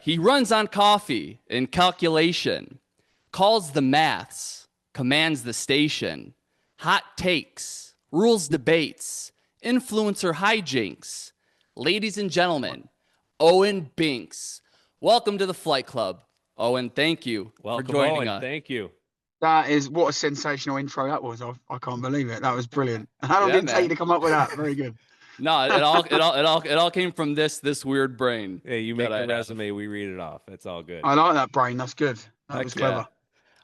He runs on coffee and calculation, calls the maths, commands the station, hot takes, rules debates, influencer hijinks. Ladies and gentlemen, Owen Binks. Welcome to the Flight Club. Owen, thank you for Welcome, joining Owen. us. Thank you. That is what a sensational intro that was. I can't believe it. That was brilliant. How long Yeah, did it take you man. to come up with that? Very good. No, it all came from this weird brain Hey, you that make I the have. resume, we read it off. It's all good. I like that brain. That's good. That was Heck yeah.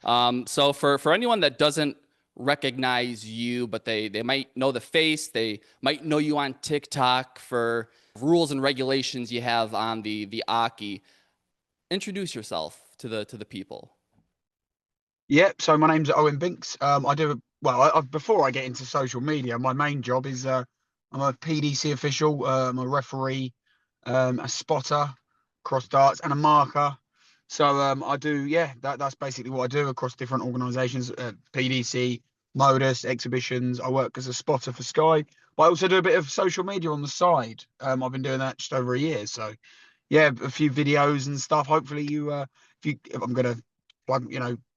clever. So for anyone that doesn't recognize you, but they might know the face, they might know you on TikTok for rules and regulations you have on the Aki. Introduce yourself to the people. Yep. So my name's Owen Binks. I do well. Before I get into social media, my main job is I'm a PDC official. I'm a referee, a spotter, cross darts, and a marker. So I do that's basically what I do across different organisations. PDC, Modus, exhibitions. I work as a spotter for Sky, but I also do a bit of social media on the side. I've been doing that just over a year. So yeah, a few videos and stuff. Hopefully if I'm gonna plug,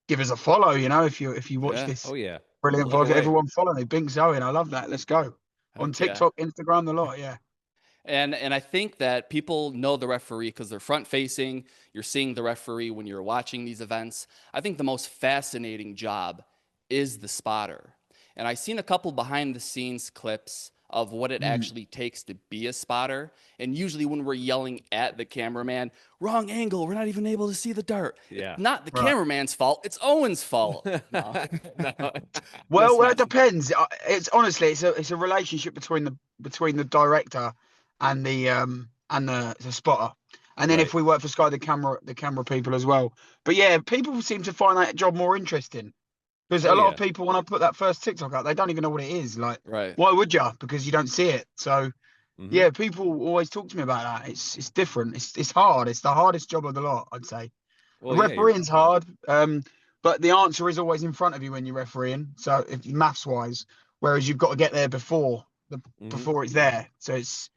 give us a follow. If you watch Yeah, this Oh yeah. brilliant Plug vlog, away. everyone follow me. Binks Owen. I love that. Let's go on heck yeah. TikTok, Instagram, the lot. Yeah. And I think that people know the referee because they're front facing. You're seeing the referee when you're watching these events. I think the most fascinating job is the spotter. And I've seen a couple behind the scenes clips of what it Mm. actually takes to be a spotter. And usually when we're yelling at the cameraman, wrong angle, we're not even able to see the dart. It's Yeah. not the Right. cameraman's fault, it's Owen's fault. No, No, just Well, it messing. depends. It's honestly, it's a relationship between the director and the spotter, and then right. if we work for Sky, the camera people as well. But yeah, people seem to find that job more interesting because Oh a lot of yeah. people, when I put that first TikTok out, they don't even know what it is. Like, Right. why would you? Because you don't see it. So hmm yeah, people always talk to me about that. It's different. It's hard. It's the hardest job of the lot, I'd say. Well, yeah, you're Refereeing's hard, but the answer is always in front of you when you're refereeing. So if maths wise, whereas you've got to get there hmm before it's there. So it's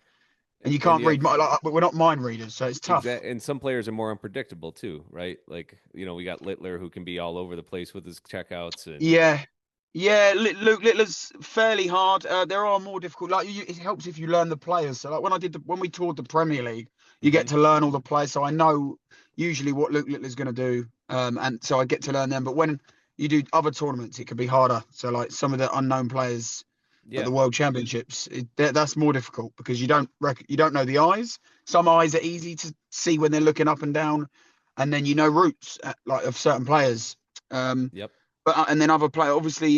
and you and can't you have read. Like, we're not mind readers, so it's tough. exact and some players are more unpredictable too, right? Like, we got Littler who can be all over the place with his checkouts and Yeah, yeah. Luke Littler's fairly hard. There are more difficult. Like it helps if you learn the players. So like when we toured the Premier League, you hmm get to learn all the players. So I know usually what Luke Littler's going to do, and so I get to learn them. But when you do other tournaments, it can be harder. So like some of the unknown players at yeah. the World Championships, that's more difficult because you don't know the eyes. Some eyes are easy to see when they're looking up and down, and then you know routes like of certain players. Um, Yep. but and then other player, obviously,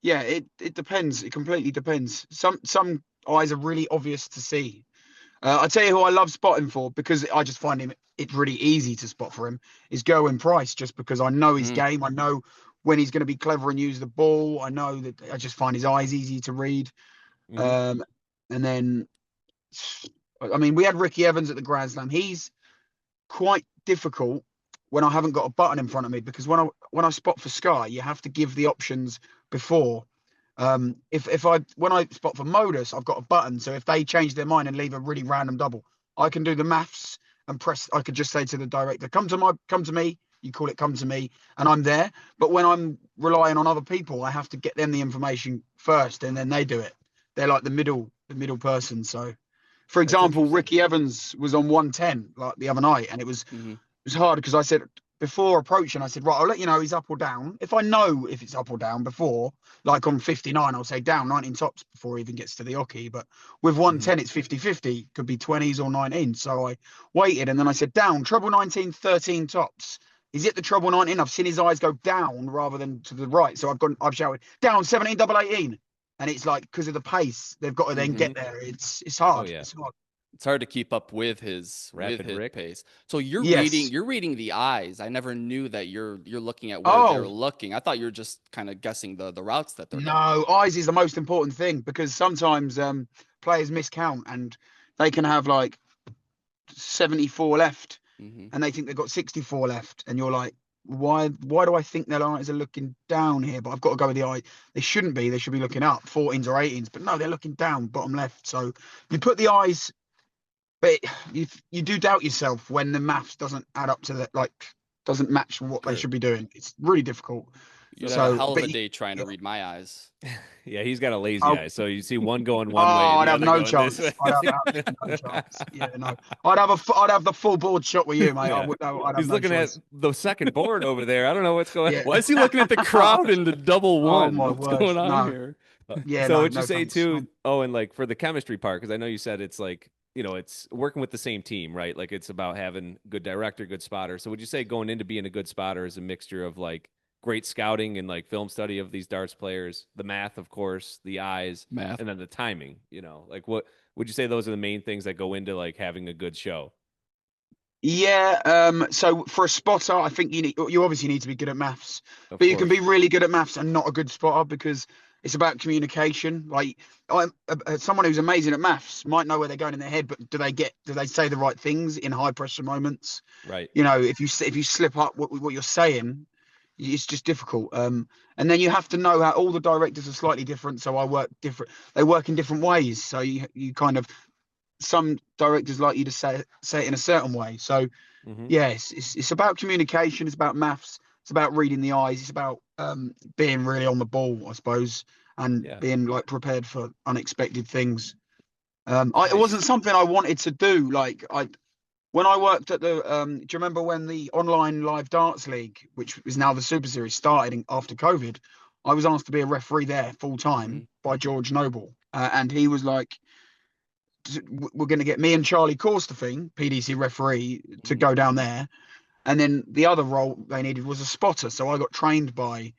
yeah, it depends. It completely depends. Some eyes are really obvious to see. I tell you who I love spotting for because I just find him. It's really easy to spot for him. Is Gerwin Price just because I know his Mm, game. I know when he's going to be clever and use the ball. I know that I just find his eyes easy to read. hmm Um, and then, I mean, we had Ricky Evans at the Grand Slam. He's quite difficult when I haven't got a button in front of me because when I spot for Sky, you have to give the options before. If I when I spot for Modus, I've got a button. So if they change their mind and leave a really random double, I can do the maths and press. I could just say to the director, come to me." You call it come to me, and I'm there. But when I'm relying on other people, I have to get them the information first, and then they do it. They're like the middle person. So for That's example, interesting. Ricky Evans was on 110 like the other night, and it was mhm. it was hard because I said before approaching, I said, right, I'll let you know he's up or down. If I know if it's up or down before, like on 59, I'll say down 19 tops before he even gets to the oche. But with hmm 110, it's 50-50, could be 20s or 19s. So I waited and then I said down, treble 19, 13 tops. He's hit the treble 19. I've seen his eyes go down rather than to the right. So I've shouted down 17, double 18. And it's like because of the pace, they've got to then hmm get there. It's Oh hard. yeah. It's hard. It's hard to keep up with his Rapid Rick. pace. So you're reading Yes. you're reading the eyes. I never knew that you're looking at where they're Oh, looking. I thought you were just kind of guessing the routes that they're going. no, eyes is the most important thing because sometimes players miscount and they can have like 74 left Hmm. and they think they've got 64 left and you're like, why do I think their eyes are looking down here? But I've got to go with the eye. They shouldn't be. They should be looking up, 14s or 18s. But no, they're looking down, bottom left. So you put the eyes but you do doubt yourself when the maths doesn't add up to that, like doesn't match what they Sure. should be doing. It's really difficult. You'd have a So, hell of but a day trying to read my eyes. Yeah, he's got a lazy oh, eye. So you see one going oh, one way and I'd the have other no going this chance. way. I'd have absolutely no chance. Yeah, no, I'd have the full board shot with you, mate. I Yeah. would. No, I'd have He's no looking at choice. the second board over there. I don't know what's going Yeah. Why is he looking at the crowd in the double Oh one? my What's word. going on No. here? Yeah, So no, would you no say thanks. too, oh, and like for the chemistry part, because I know you said it's like, it's working with the same team, right? Like it's about having good director, good spotter. So would you say going into being a good spotter is a mixture of like great scouting and like film study of these darts players, the math, of course, the eyes, Math. and then the timing, like what would you say those are the main things that go into like having a good show? Yeah, so for a spotter, I think you obviously need to be good at maths, Of but you can be course. really good at maths and not a good spotter because it's about communication. Like I'm someone who's amazing at maths might know where they're going in their head, but do they say the right things in high pressure moments? Right. If you slip up what you're saying, it's just difficult. And then you have to know how all the directors are slightly different, so I work different. They work in different ways, so you kind of some directors like you to say it in a certain way. So Hmm. yeah, it's about communication. It's about maths. It's about reading the eyes. It's about being really on the ball, I suppose, and Yeah. being like prepared for unexpected things. It Nice. wasn't something I wanted to do. Like when I worked at the, do you remember when the online live darts league, which is now the Super Series, started after COVID? I was asked to be a referee there full Hmm. time by George Noble, and he was like, we're going to get me and Charlie Corstefing, PDC referee, to Hmm. go down there. And then the other role they needed was a spotter. So I got trained by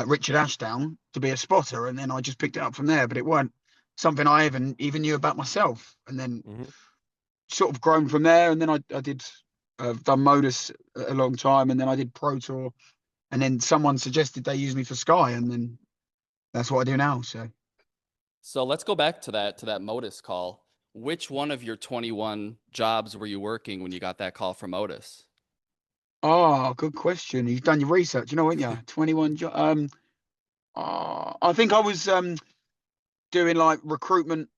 Richard Ashdown to be a spotter. And then I just picked it up from there. But it weren't something I even knew about myself. And then Hmm. sort of grown from there. And then I did, done Modus a long time. And then I did Pro Tour. And then someone suggested they use me for Sky. And then that's what I do now. So. So let's go back to that Modus call. Which one of your 21 jobs were you working when you got that call from Modus? Oh, good question. You've done your research, haven't you? 21. I think I was doing like recruitment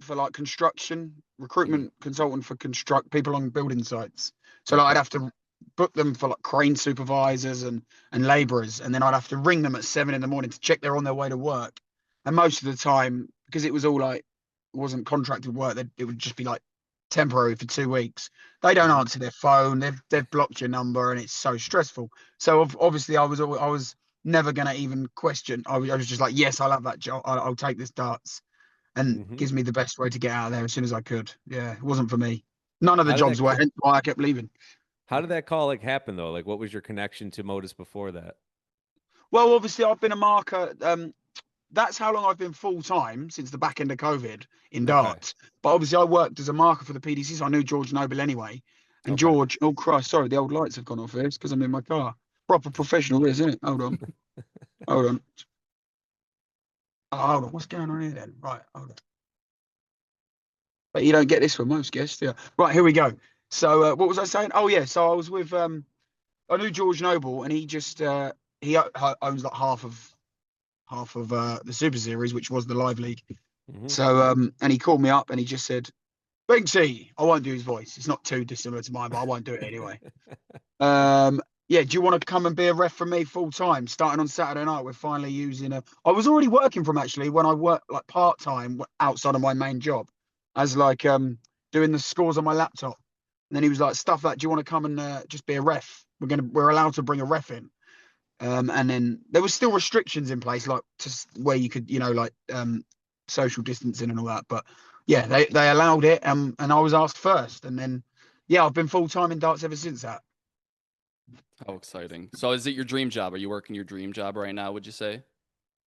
for like construction, Mhm. recruitment consultant for construct people on building sites. So like I'd Okay. have to book them for like crane supervisors and laborers, and then I'd have to ring them at 7 in the morning to check they're on their way to work. And most of the time, because it was all like it wasn't contracted work, it would just be like temporary for 2 weeks. They don't Hmm. answer their phone. They've blocked your number, and it's so stressful. So obviously, I was never gonna even question. I was just like, yes, I'll have that job. I'll take this darts, and Hmm. gives me the best way to get out of there as soon as I could. Yeah, it wasn't for me. None of the How did jobs that were, hence why I kept leaving. how did that call like happen though? Like what was your connection to Modus before that? Well, obviously, I've been a marker. That's how long I've been full time since the back end of COVID in Okay. darts. But obviously, I worked as a marker for the PDC, so I knew George Noble anyway. And Okay. George, oh Christ, sorry, the old lights have gone off here. It's because I'm in my car. Proper professional, this, isn't it? Hold on. Oh, hold on. What's going on here then? Right, hold on. But you don't get this for most guests, yeah. Right, here we go. So, what was I saying? Oh yeah, so I was with I knew George Noble, and he just owns like half of the Super Series, which was the live league. Hmm. So and he called me up and he just said, Binksy, I won't do his voice. It's not too dissimilar to mine, but I won't do it anyway. Yeah, do you want to come and be a ref for me full time? Starting on Saturday night, we're finally using a. I was already working from actually when I worked like part time outside of my main job, as like doing the scores on my laptop. And then he was like, "Stuff that. Do you want to come and just be a ref? We're allowed to bring a ref in." And then there was still restrictions in place, like where you could, like social distancing and all that. But yeah, they allowed it, and I was asked first, and then yeah, I've been full time in darts ever since that. How exciting. So is it your dream job? Are you working your dream job right now, would you say?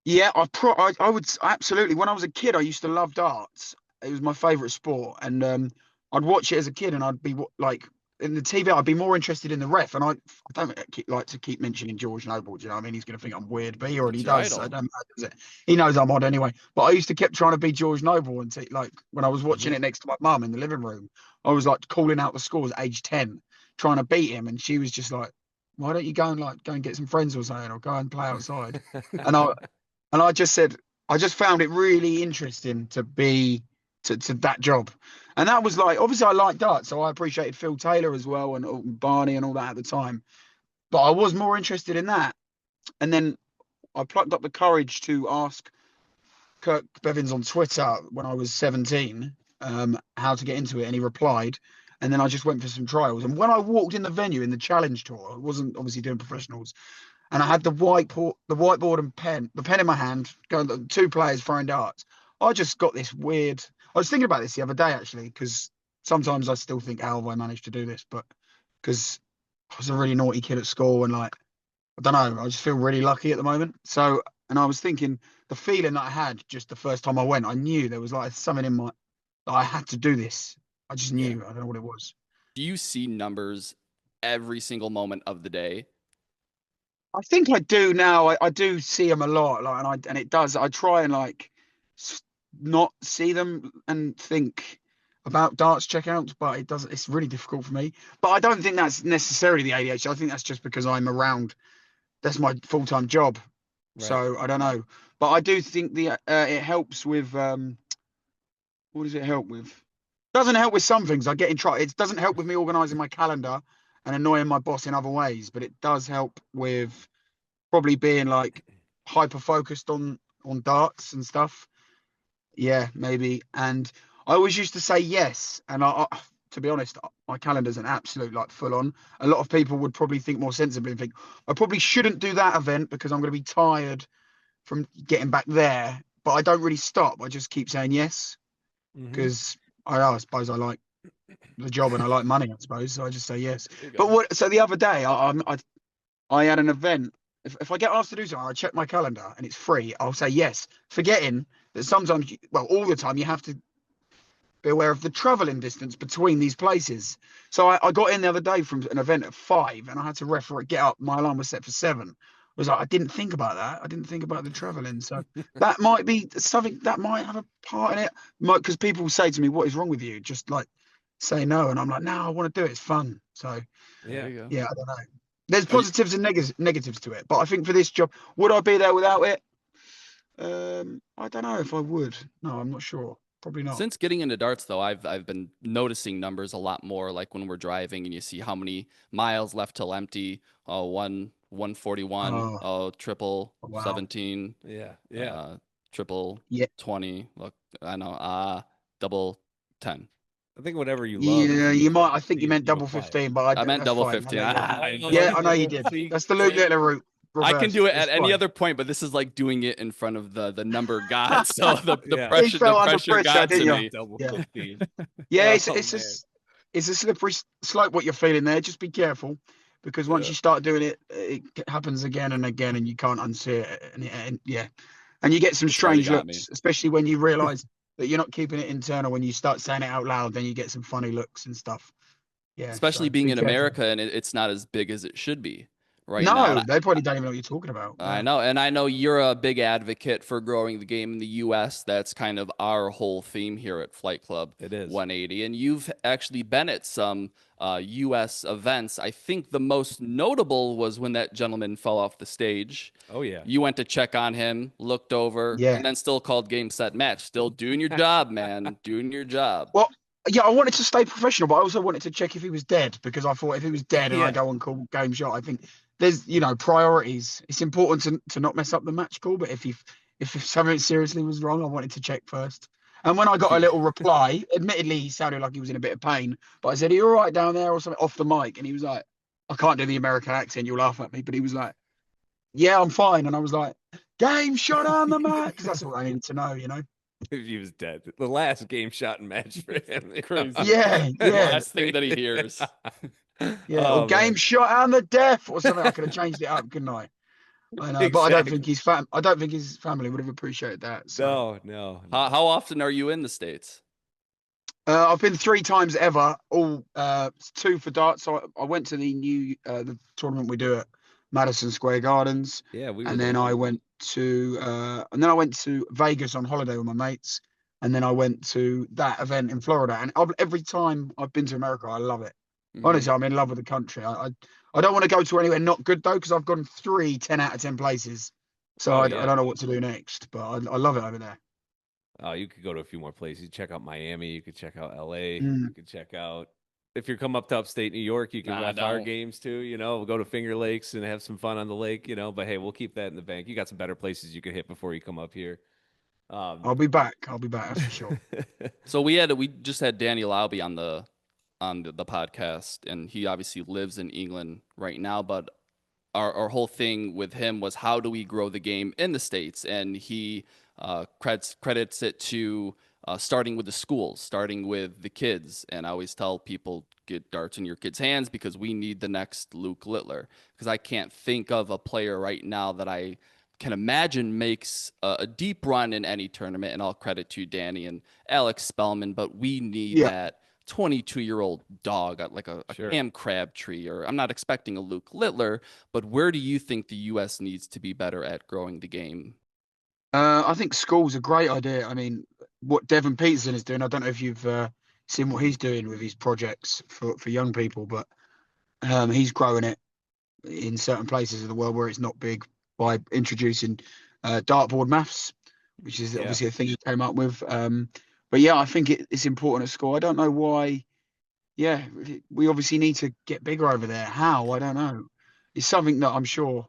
Yeah, I would absolutely. When I was a kid, I used to love darts. It was my favorite sport, and I'd watch it as a kid, and I'd be like in the TV. I'd be more interested in the ref, and I don't like to keep mentioning George Noble. Do you know what I mean? He's going to think I'm weird, but he already It's your does. So it idol. don't matter, does it? He knows I'm odd anyway. But I used to keep trying to be George Noble, and like when I was watching Hmm. it next to my mum in the living room, I was like calling out the scores at age 10, trying to beat him, and she was just like, "Why don't you go and get some friends or something, or go and play outside?" And I just said, I just found it really interesting to be to that job. And that was like, obviously I like darts, so I appreciated Phil Taylor as well and Barney and all that at the time. But I was more interested in that. And then I plucked up the courage to ask Kirk Bevins on Twitter when I was 17 how to get into it, and he replied. And then I just went for some trials. And when I walked in the venue in the Challenge Tour, I wasn't obviously doing professionals, and I had the whiteboard and pen, the pen in my hand, going 2 players throwing darts. I just got this weird. I was thinking about this the other day actually, because sometimes I still think, how have I managed to do this? But because I was a really naughty kid at school, and like, I don't know, I just feel really lucky at the moment. So, and I was thinking the feeling that I had just the first time I went, I knew there was like something in my, that I had to do this. I just knew. I don't know what it was. Do you see numbers every single moment of the day? I think I do now. I do see them a lot, like, and it does. I try and like not see them and think about darts checkouts, but it does. It's really difficult for me. But I don't think that's necessarily the ADHD. I think that's just because I'm around. That's my full-time job. Right. So I don't know. But I do think the it helps with what does it help with? Doesn't help with some things. I get in trouble. It doesn't help with me organising my calendar and annoying my boss in other ways, but it does help with probably being like hyper focused on darts and stuff. Yeah, maybe. And I always used to say yes, and to be honest, my calendar's an absolute like full on. A lot of people would probably think more sensibly and think I probably shouldn't do that event because I'm going to be tired from getting back there. But I don't really stop. I just keep saying yes because I suppose I like the job and I like money. I suppose so. I just say yes. But what? So the other day, I had an event. If I get asked to do something, I check my calendar and it's free. I'll say yes, forgetting that sometimes, well, all the time, you have to be aware of the traveling distance between these places. So I got in the other day from an event at 5 and I had to get up. My alarm was set for 7. I was like, I didn't think about that. I didn't think about the traveling. So that might be something that might have a part in it. Because people say to me, what is wrong with you? Just like say no. And I'm like, no, I want to do it. It's fun. So Yeah. There you go. yeah, I don't know. There's positives and negatives to it. But I think for this job, would I be there without it? I don't know if I would. No, I'm not sure. Probably not. Since getting into darts, though, I've been noticing numbers a lot more. Like when we're driving and you see how many miles left till empty. Oh, 141. Oh, triple Wow. 17. Yeah. Triple Yeah. 20. Look, I know. Double 10. I think whatever you love. Yeah, you might. I think you meant you double apply it. 15, but I meant that's double fine. 15. Yeah, I know you did. That's the Luke Littler route. I can do it It's at any fine. other point, but this is like doing it in front of the number god. So the Yeah. pressure, You felt the under pressure pressure, got to didn't you? me. Double Yeah. 15. Yeah, Oh, it's a slippery slope what you're feeling there. Just be careful, because once Yeah. you start doing it, it happens again and again, and you can't unsee it. And yeah, and you get some It's already strange got me. looks, especially when you realise that you're not keeping it internal. When you start saying it out loud, then you get some funny looks and stuff. Yeah, Especially so being be in careful. America and it's not as big as it should be right now. No, And they probably don't even know what you're talking about. I Yeah. know, and I know you're a big advocate for growing the game in the U.S. That's kind of our whole theme here at Flight Club It is. 180. And you've actually been at some U.S. events. I think the most notable was when that gentleman fell off the stage. Oh, yeah. You went to check on him, looked over, Yeah. and then still called game, set, match. Still doing your job, man. Doing your job. Well, yeah, I wanted to stay professional, but I also wanted to check if he was dead, because I thought if he was dead and I Yeah. go and call game shot, I think there's, priorities. It's important to not mess up the match call, but if something seriously was wrong, I wanted to check first. And when I got a little reply, admittedly he sounded like he was in a bit of pain, but I said, "Are you all right down there?" or something off the mic, and he was like, "I can't do the American accent, you'll laugh at me," but he was like, "Yeah, I'm fine," and I was like, "Game shot on the match," because that's all I needed to know. He was dead. The last game shot and match for him. Crazy. Yeah, The yeah. last thing that he hears. Yeah, Oh, or game man. shot on the death or something. I could have changed it up, couldn't I? I know, but I don't think I don't think his family would have appreciated that. So. No. How often are you in the States? I've been 3 times ever, all 2 for darts. So I went to the tournament we do at Madison Square Gardens, Yeah, we and then I went to Vegas on holiday with my mates, and then I went to that event in Florida. And every time I've been to America, I love it. Honestly, I'm in love with the country. I don't want to go to anywhere not good though, because I've gone 3 10 out of 10 places. So I don't know what to do next, but I love it over there. You could go to a few more places. You check out Miami. You could check out LA. Mm. You could check out. If you come up to upstate New York, you can Nah, ref our no. games too. We'll go to Finger Lakes and have some fun on the lake. But hey, we'll keep that in the bank. You got some better places you could hit before you come up here. Um, I'll be back. I'll be back. That's for sure. So we just had Daniel Alby on the podcast, and he obviously lives in England right now, but our whole thing with him was how do we grow the game in the States? And he credits it to starting with the schools, starting with the kids. And I always tell people, get darts in your kids' hands because we need the next Luke Littler. Because I can't think of a player right now that I can imagine makes a deep run in any tournament. And I'll credit to Danny and Alex Spellman, but we need Yeah. that 22-year-old dog, like a Sure. Cam Crabtree, or I'm not expecting a Luke Littler, but where do you think the U.S. needs to be better at growing the game? I think school's a great idea. I mean, what Devin Peterson is doing, I don't know if you've seen what he's doing with his projects for young people, but he's growing it in certain places of the world where it's not big by introducing dartboard maths, which is Yeah. obviously a thing he came up with. But yeah, I think it's important at school. I don't know why. Yeah, we obviously need to get bigger over there. How? I don't know. It's something that I'm sure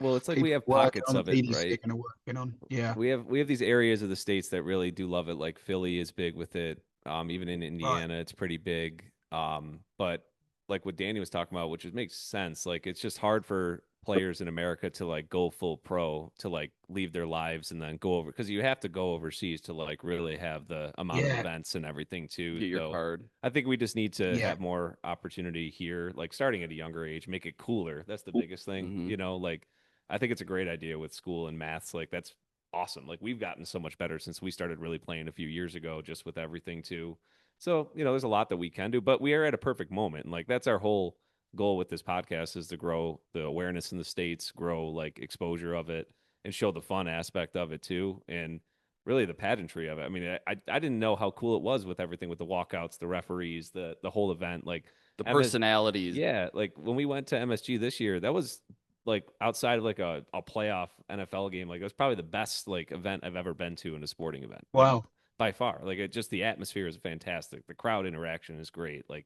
Well, it's like we people have working pockets on the of it, PDC are right? going to working on. Yeah, We have these areas of the states that really do love it. Like Philly is big with it. Even in right. Indiana, it's pretty big. But like what Danny was talking about, which makes sense. Like it's just hard for players in America to like go full pro to like leave their lives and then go over because you have to go overseas to like really have the amount of Yeah, events and everything too. Get your So card. I think we just need to yeah, have more opportunity here, like starting at a younger age, make it cooler. That's the biggest thing, Hmm. like I think it's a great idea with school and maths. Like that's awesome. Like we've gotten so much better since we started really playing a few years ago, just with everything too. So, there's a lot that we can do, but we are at a perfect moment. And like that's our whole goal with this podcast is to grow the awareness in the States, grow like exposure of it, and show the fun aspect of it too. And really the pageantry of it. I mean, I didn't know how cool it was with everything with the walkouts, the referees, the whole event. Like The MS personalities. yeah, like when we went to MSG this year, that was like outside of like a playoff NFL game, like it was probably the best like event I've ever been to in a sporting event. Like wow, by far. Like it just the atmosphere is fantastic. The crowd interaction is great. Like,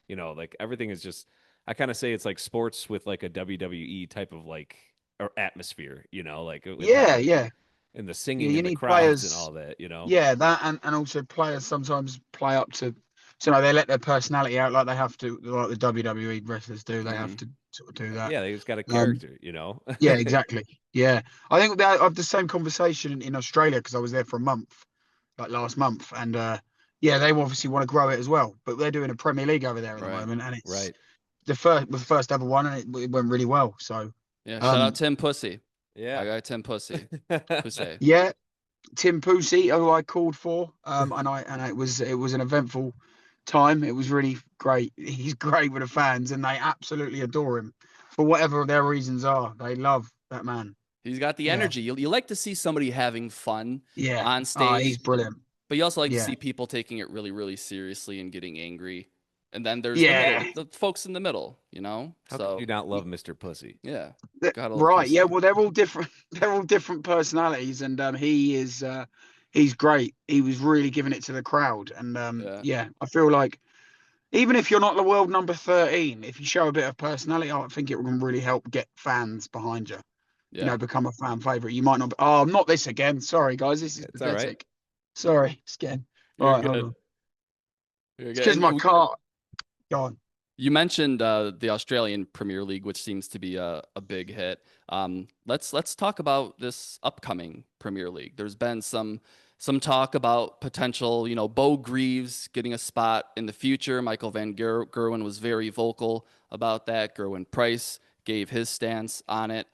like everything is just I kind of say it's like sports with like a WWE type of like or atmosphere, like with how yeah, yeah, and the yeah. singing You and the need crowds and players. all that. Yeah, that and also players sometimes play up to. So no, they let their personality out like they have to, like the WWE wrestlers do. They have Hmm. to sort of do that. Yeah, they just got a Um, character. yeah, exactly. Yeah, I think that I have the same conversation in Australia because I was there for a month, like last month, and yeah, they obviously want to grow it as well. But they're doing a Premier League over there at the Right. moment, and it's Right. the first ever one, and it went really well. So, Yeah. Shout out um, Tim Pussy. I Yeah. got Tim Pussy. Pussy. yeah, Tim Pucci, who I called for, and it was an eventful time. It was really great. He's great with the fans, and they absolutely adore him for whatever their reasons are. They love that man. He's got the Yeah, energy. You like to see somebody having fun yeah. on Oh, he's stage, brilliant. but you also like to Yeah, see people taking it really, really seriously and getting angry. And then there's the yeah. middle, the folks in the middle, How could So you not love Mr. Pussy? yeah, gotta love Right. Yeah. Pussy. Well, they're all different. They're all different personalities, and he's great. He was really giving it to the crowd, and Yeah, yeah, I feel like even if you're not the world number 13, if you show a bit of personality, I think it can really help get fans behind you. yeah. Become a fan favorite. You might not. Oh, not this again. Sorry, guys. This is It's all right. pathetic. Sorry, it's again. You're Right, hold good. on. You're It's good. because And my car. Go on. you mentioned the Australian Premier League, which seems to be a big hit. Let's talk about this upcoming Premier League. There's been some talk about potential, Bo Greaves getting a spot in the future. Michael Van Gerwen was very vocal about that. Gerwin Price gave his stance on it.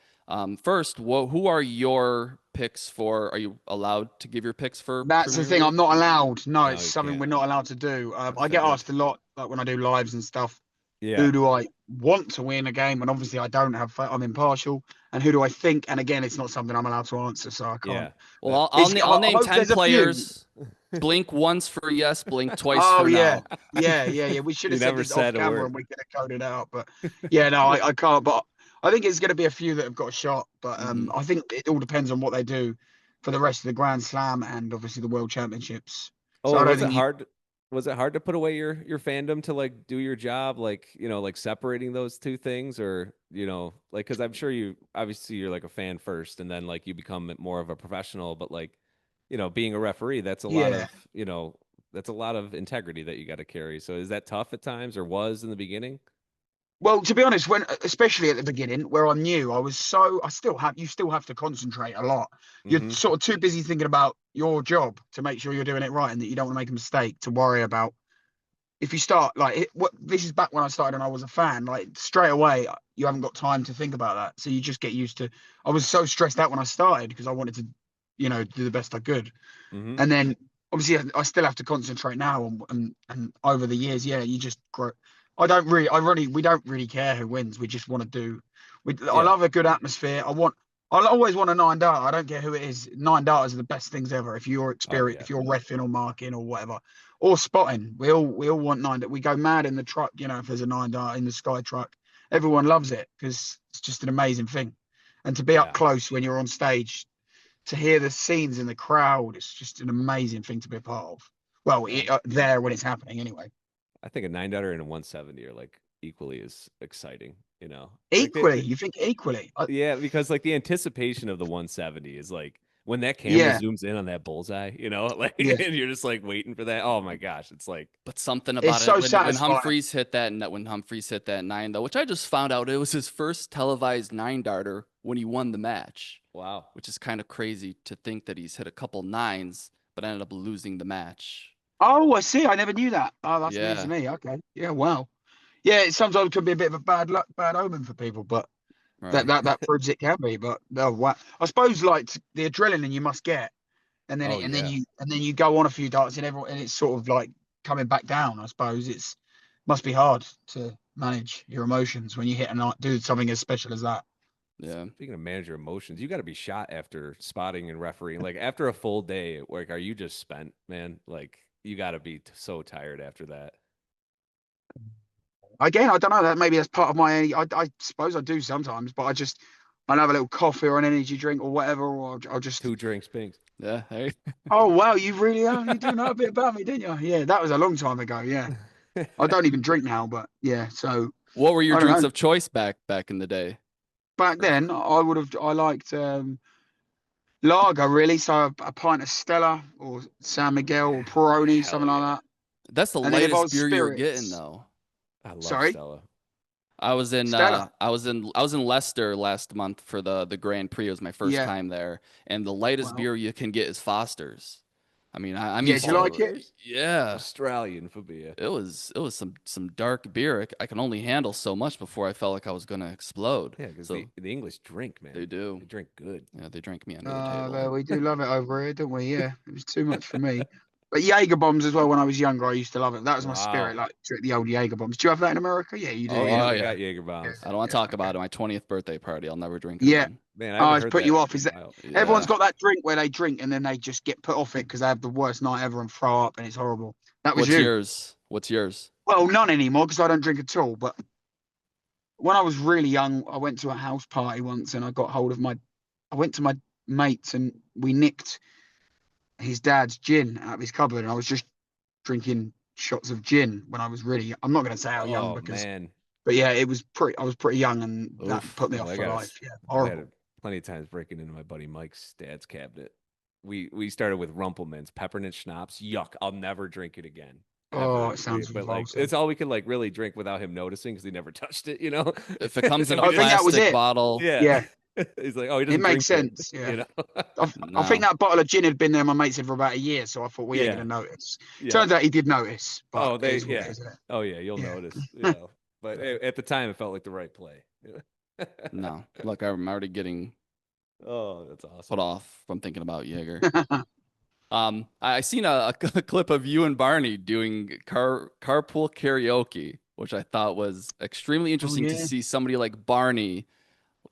First, who are your picks for? Are you allowed to give your picks for That's the Premier thing. I'm League? not allowed. No, No, it's you something can't. we're not allowed to do. That's I fair get enough. asked a lot, like when I do lives and stuff. Yeah. Who do I want to win a game? And obviously, I don't have. I'm impartial. And who do I think? And again, it's not something I'm allowed to answer, so I can't. Yeah. Well, I'll I name hope 10 there's a few. players. Blink once for yes, blink twice Oh for yeah, no. yeah. We should You have said never this off said a camera, word. and we could have coded it out. But yeah, no, I can't. But I think it's going to be a few that have got a shot. But Hmm. I think it all depends on what they do for the rest of the Grand Slam and obviously the World Championships. So Oh, I don't was it think you. hard? Was it hard to put away your fandom to like do your job, like like separating those two things, or like because I'm sure you obviously you're like a fan first, and then like you become more of a professional, but like being a referee, that's a lot Yeah. of that's a lot of integrity that you got to carry. So is that tough at times, or was in the beginning? Well, to be honest, especially at the beginning where I'm new, you still have to concentrate a lot. You're Mm-hmm. sort of too busy thinking about your job to make sure you're doing it right and that you don't want to make a mistake to worry about if you start this is back when I started and I was a fan, like straight away you haven't got time to think about that. So you just get used to. I was so stressed out when I started because I wanted to, do the best I could. Mm-hmm. And then obviously I still have to concentrate now and over the years, yeah, you just grow. We don't really care who wins. We just want to I Yeah. love a good atmosphere. I always want a nine dart. I don't care who it is. Nine darters are the best things ever. If you're Oh experienced, yeah. if you're reffing or marking or whatever, or spotting, we all want nine dart. We go mad in the truck, if there's a nine dart in the sky truck, everyone loves it because it's just an amazing thing. And to be up Yeah. close when you're on stage, to hear the scenes in the crowd, it's just an amazing thing to be a part of. Well, Yeah. there when it's happening anyway. I think a 9 darter and a 170 are like equally as exciting. Like Equally, you think equally? yeah, because like the anticipation of the 170 is like when that camera Yeah, zooms in on that bullseye, like yeah. and you're just like waiting for that. Oh my gosh, it's like But something It's about it so when satisfying. Humphreys hit that when Humphreys hit that nine though, which I just found out it was his first televised nine darter when he won the match, wow. which is kind of crazy to think that he's hit a couple nines but ended up losing the match. Oh, I see. I never knew that. Oh, that's news to Yeah, me. Okay. Yeah. Wow. Yeah. It sometimes could be a bit of a bad luck, bad omen for people, but that right. that that proves it can be. But oh, wow. I suppose like the adrenaline you must get, and then Oh it, yeah. and then you go on a few darts, and everyone, and it's sort of like coming back down. I suppose must be hard to manage your emotions when you hit a night, do something as special as that. Yeah. Speaking of manage your emotions, you got to be shot after spotting and refereeing. Like after a full day at work, are you just spent, man? Like you got to be so tired after that. Again, I don't know that maybe that's part of my. I suppose I do sometimes, but I'll have a little coffee or an energy drink or whatever, or I'll just. 2 drinks, Binks. Yeah. Hey. Oh wow, you do know a bit about me, didn't you? Yeah, that was a long time ago. Yeah, I don't even drink now, but yeah. So What were your I don't drinks know. of choice back in the day? Back then, I liked lager really, so a pint of Stella or San Miguel or Peroni, Hell something like yeah. that. That's the And then if I lightest was beer you were getting spirits, though. I love sorry, Stella. Stella. I was in Leicester last month for the Grand Prix. It was my first Yeah, time there, and the lightest well, beer you can get is Foster's. I mean, I'm yeah. Do used you to like Oh, it? yeah. Australian for beer. It was some dark beer. I can only handle so much before I felt like I was gonna explode. Yeah, because So the English drink, man. they do. They drink good. Yeah, they drank me under the table. Well, we do love it over here, don't we? Yeah, it was too much for me. But Jaeger bombs as well. When I was younger, I used to love it. That was my spirit, Wow. like the old Jaeger bombs. Do you have that in America? Yeah, you do. Oh Yeah, yeah, Oh we yeah. got Jaeger yeah, bombs. I don't want to yeah. talk Okay. about it. My 20th birthday party. I'll never drink Yeah. again. Man, I Oh, haven't it's heard put that you off. in Is a that while. everyone's Yeah. got that drink where they drink and then they just get put off it because they have the worst night ever and throw up and it's horrible. That was What's you. yours? What's yours? Well, none anymore because I don't drink at all. But when I was really young, I went to a house party once and I got hold of I went to my mates and we nicked his dad's gin out of his cupboard and I was just drinking shots of gin when I was really. I'm not going to say how young Oh because, man. but yeah, it was pretty. I was pretty young and that Oof. put me Oh, off I for got life. Yeah, I've had horrible. plenty of times breaking into my buddy Mike's dad's cabinet. We started with Rumpelmans, peppermint schnapps. Yuck! I'll never drink it again, Oh, ever. it sounds But like, revolting. it's all we could like really drink without him noticing because he never touched it. If it comes in So a we I think just that was plastic it. bottle, yeah. Yeah, He's like, oh, he it doesn't makes drink good. sense. Yeah. I think no. that bottle of gin had been there, my mate said, for about a year, so I thought we ain't Yeah. gonna notice. Yeah. Turns out he did notice, but Oh, it they is what it yeah. is, isn't it? Oh yeah, you'll Yeah. notice. But at the time, it felt like the right play. No. Look, I'm already getting Oh, that's put awesome. off from thinking about Jaeger. I seen a clip of you and Barney doing carpool karaoke, which I thought was extremely Oh interesting to yeah. see somebody like Barney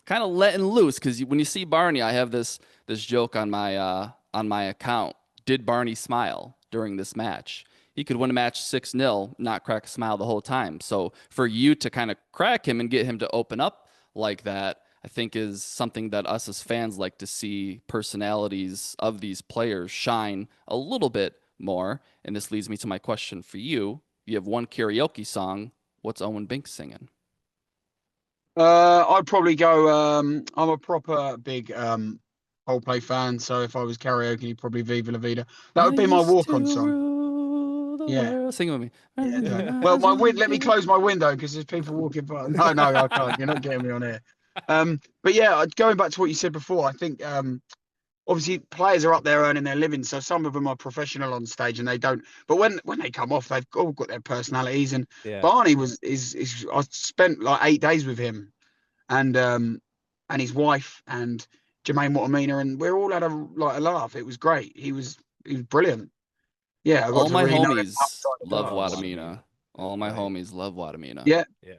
kind of letting loose. Because when you see Barney, I have this joke on my account. Did Barney smile during this match? He could win a match 6-0, not crack a smile the whole time. So for you to kind of crack him and get him to open up like that, I think is something that us as fans like to see personalities of these players shine a little bit more. And this leads me to my question for you. You have one karaoke song. What's Owen Binks singing? I'd probably go. I'm a proper big Coldplay fan, so if I was karaoke, probably Viva La Vida. That I would be my used walk-on to song. rule the Yeah, world. Sing it with me. yeah. Well, let me close my window because there's people walking by. No, no, I can't. You're not getting me on here. But yeah, going back to what you said before, I think obviously players are up there earning their living, so some of them are professional on stage and they don't. But when they come off, they've all got their personalities. And Yeah. Barney is I spent like 8 days with him and his wife and Jermaine Watamina, and we all had a laugh. It was great. He was brilliant. Yeah, I got All to my really know him homies outside the love Oh, darts. Wadamina. That's All my right. homies love Wadamina. Yeah. Yeah.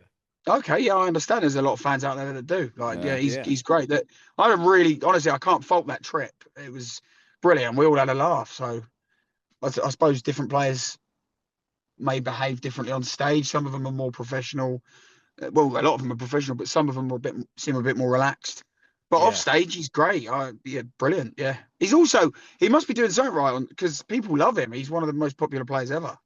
Okay. Yeah, I understand. There's a lot of fans out there that do. Like, yeah, Yeah. he's Yeah. he's great. That I really, honestly, I can't fault that trip. It was brilliant. We all had a laugh. So I suppose different players may behave differently on stage. Some of them are more professional. Well, a lot of them are professional, but some of them are seem a bit more relaxed. But off Yeah. stage, he's great. Yeah, brilliant. Yeah, he must be doing something right on because people love him. He's one of the most popular players ever.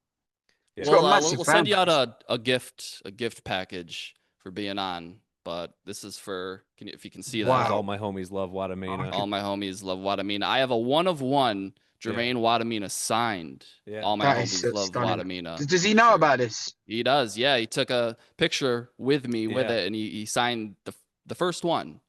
He's Yeah. got a We'll massive send fan you out base. a gift package for being on. But this is for if you can see This is that. all Wow. my homies love I Wadamena. All could, my homies love Wadamina. I have a 1 of 1 Yeah. Jermaine Wadamina signed. Yeah. All my that is homies love stunning. Wadamina Does he know shirt. about this? He does. Yeah, he took a picture with me with Yeah. it, and he signed the first one.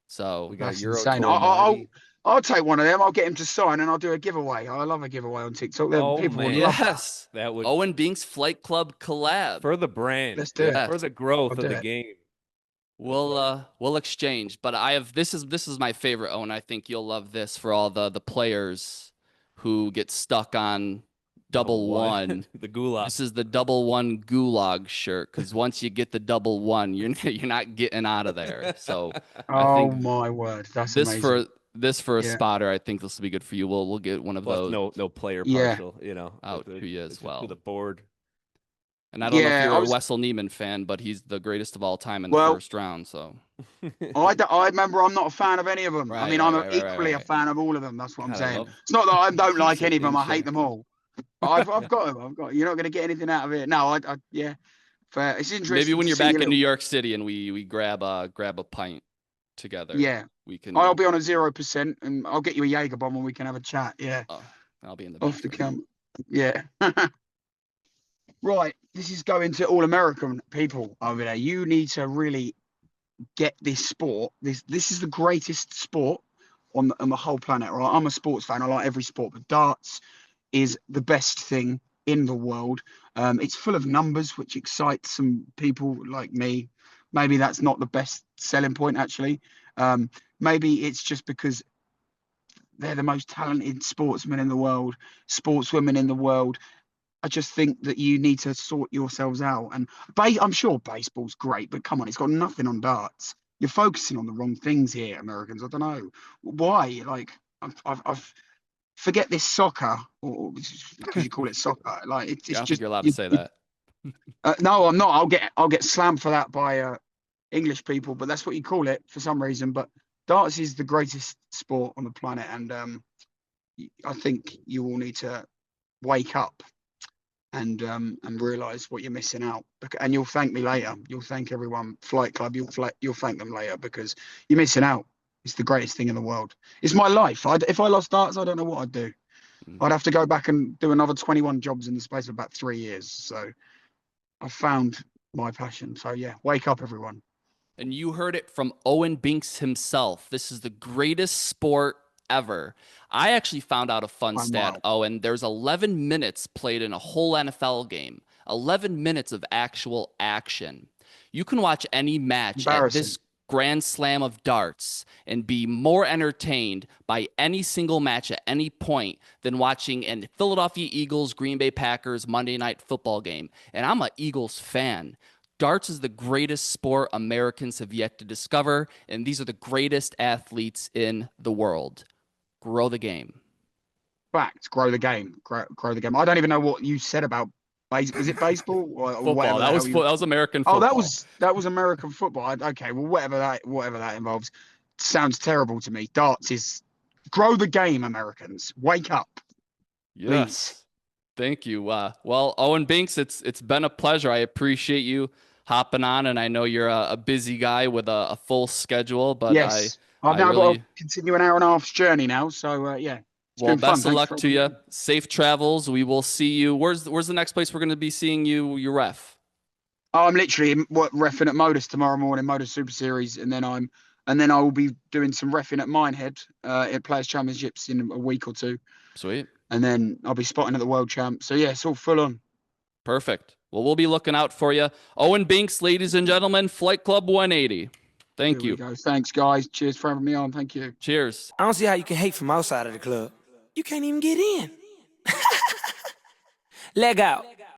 So We got a That's Euro insane. Tour Marty. I'll take one of them. I'll get him to sign and I'll do a giveaway. I love a giveaway on TikTok. Oh People would man. love that. yes, That would Owen Binks Flight Club collab. for the brand. Let's do it. For Yes, the growth I'll of do the it. game. we'll exchange. But I have this is my favorite Owen. I think you'll love this for all the players who get stuck on double what? one. The gulag. This is the double one gulag shirt because once you get the double one, you're not getting out of there. So I Oh think my word. That's this amazing. for this for a Yeah. spotter, I think this will be good for you. We'll get one of Plus those no player Yeah. partial, out to you as to well. the board. And I don't know if Yeah. you're a Wessel Neiman fan, but he's the greatest of all time in the Well, first round. So I remember I'm not a fan of any of them. I right, mean, right, I'm right, right, equally a right. fan of all of them. That's what I'm God, I saying. love It's not that I don't like pizza any of them. in I hate check. them all. But I've got them. You're not going to get anything out of it. No, yeah. Fair. It's Maybe interesting when to you're see a back in New little. York City and we grab a pint together, Yeah. we I'll can. be on a 0% and I'll get you a Jaeger bomb and we can have a chat. Yeah. Oh, I'll be in the Off the bathroom. camera. Yeah. Right. This is going to all American people over there. You need to really get this sport. This is the greatest sport on the whole planet, right? I'm a sports fan. I like every sport, but darts is the best thing in the world. It's full of numbers, which excites some people like me. Maybe that's not the best selling point, actually. Maybe it's just because they're the most talented sportsmen in the world, sportswomen in the world. I just think that you need to sort yourselves out. And I'm sure baseball's great, but come on, it's got nothing on darts. You're focusing on the wrong things here, Americans. I don't know why. Like, I've forget this soccer, or because you call it soccer. Like, I it's don't think just you're allowed to say that. no, I'm not. I'll get slammed for that by English people, but that's what you call it for some reason. But darts is the greatest sport on the planet, and I think you all need to wake up and realize what you're missing out. And you'll thank me later. You'll thank everyone, Flight Club. You'll thank them later because you're missing out. It's the greatest thing in the world. It's my life. If I lost darts, I don't know what I'd do. Mm. I'd have to go back and do another 21 jobs in the space of about 3 years. So I found my passion. So yeah, wake up, everyone. And you heard it from Owen Binks himself. This is the greatest sport ever. I actually found out a fun I'm stat, wild. Owen. There's 11 minutes played in a whole NFL game, 11 minutes of actual action. You can watch any match at Embarrassing. this Grand Slam of darts and be more entertained by any single match at any point than watching a Philadelphia Eagles Green Bay Packers Monday Night Football game. And I'm an Eagles fan. Darts is the greatest sport Americans have yet to discover, and these are the greatest athletes in the world. Grow the game. Fact, grow the game. Grow the game. I don't even know what you said about Was it baseball or Football. whatever the That hell was American Oh, football. that was American football. Okay, well, whatever that involves, sounds terrible to me. Darts is grow the game, Americans. Wake up, please. Yes. Thank you. Well, Owen Binks, it's been a pleasure. I appreciate you hopping on, and I know you're a busy guy with a full schedule, but Yes, I've I now got really to continue an hour and a half's journey now. So yeah, it's well, been fun. best of Thanks luck for to having you. me. Safe travels. We will see you. Where's the next place we're going to be seeing you ref? Oh, I'm literally reffing at Modus tomorrow morning, Modus Super Series, and then I will be doing some reffing at Minehead at Players Championships in a week or two, Sweet. and then I'll be spotting at the World Champ. So yeah, it's all full on. Perfect. Well, we'll be looking out for you. Owen Binks, ladies and gentlemen, Flight Club 180. Thank Here you. we go. Thanks, guys. Cheers for having me on. Thank you. Cheers. I don't see how you can hate from outside of the club. You can't even get in. Leg out.